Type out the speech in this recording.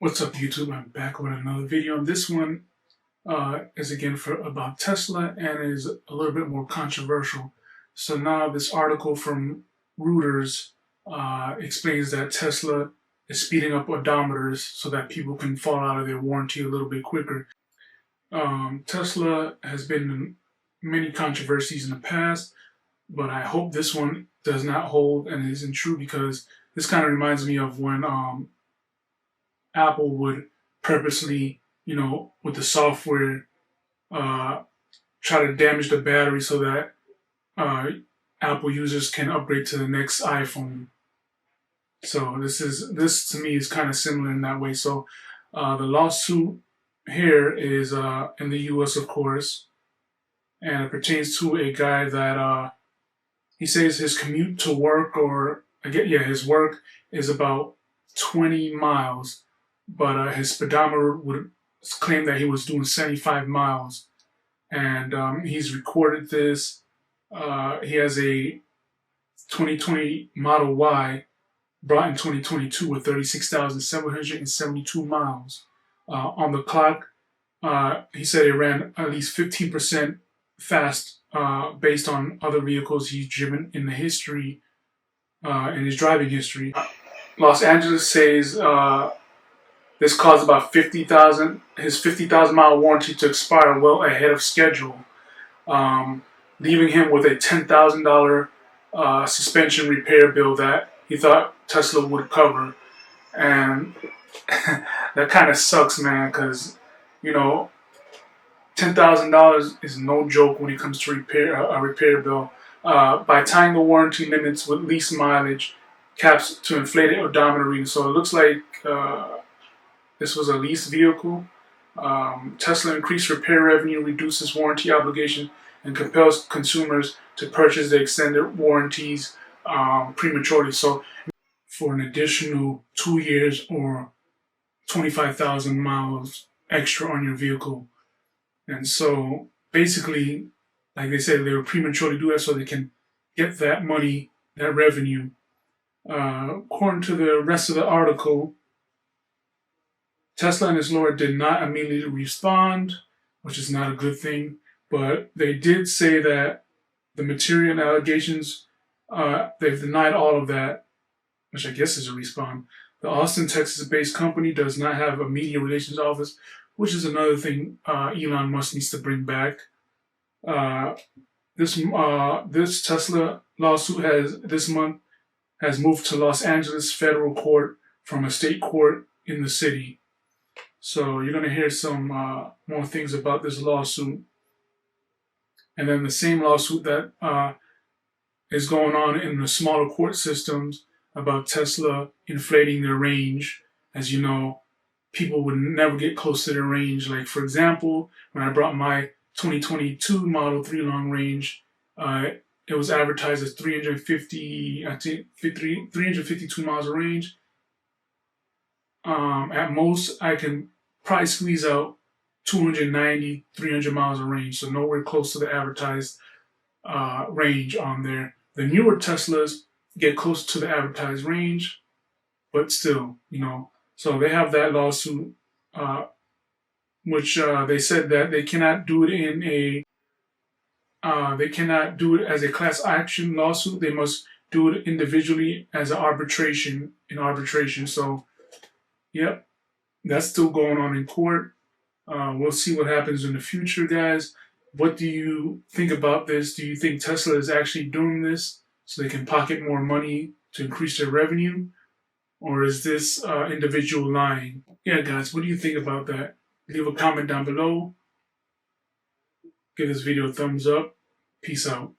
What's up, YouTube? I'm back with another video. This one is again about Tesla and is a little bit more controversial. So now this article from Reuters explains that Tesla is speeding up odometers so that people can fall out of their warranty a little bit quicker. Tesla has been in many controversies in the past, but I hope this one does not hold and isn't true, because this kind of reminds me of when Apple would purposely, with the software, try to damage the battery so that Apple users can upgrade to the next iPhone. So this to me is kind of similar in that way. So the lawsuit here is in the U.S., of course, and it pertains to a guy that he says his commute to work, his work is about 20 miles. But his speedometer would claim that he was doing 75 miles. And he's recorded this. He has a 2020 Model Y brought in 2022 with 36,772 miles. On the clock, he said it ran at least 15% fast based on other vehicles he's driven in the history, in his driving history. Los Angeles says this caused about his 50,000 mile warranty to expire well ahead of schedule, leaving him with a $10,000 suspension repair bill that he thought Tesla would cover. And that kind of sucks, man, because, $10,000 is no joke when it comes to a repair bill. By tying the warranty limits with lease mileage caps to inflated odometer readings. So it looks like this was a leased vehicle. Tesla increased repair revenue, reduces warranty obligation, and compels consumers to purchase the extended warranties prematurely. So for an additional 2 years or 25,000 miles extra on your vehicle. And so basically, like they said, they were prematurely do that so they can get that money, that revenue. According to the rest of the article, Tesla and his lawyer did not immediately respond, which is not a good thing, but they did say that the material and allegations, they've denied all of that, which I guess is a response. The Austin, Texas-based company does not have a media relations office, which is another thing Elon Musk needs to bring back. This Tesla lawsuit this month has moved to Los Angeles federal court from a state court in the city. So you're going to hear some more things about this lawsuit. And then the same lawsuit that is going on in the smaller court systems about Tesla inflating their range. As you know, people would never get close to their range. Like, for example, when I brought my 2022 Model 3 long range, it was advertised as 352 miles of range. At most, I can probably squeeze out 290, 300 miles of range, so nowhere close to the advertised range on there. The newer Teslas get close to the advertised range, but still, So they have that lawsuit, which they said that they cannot do it as a class action lawsuit. They must do it individually as an arbitration. So, yep, that's still going on in court. We'll see what happens in the future, guys. What do you think about this? Do you think Tesla is actually doing this so they can pocket more money to increase their revenue? Or is this individual lying? Yeah, guys, what do you think about that? Leave a comment down below. Give this video a thumbs up. Peace out.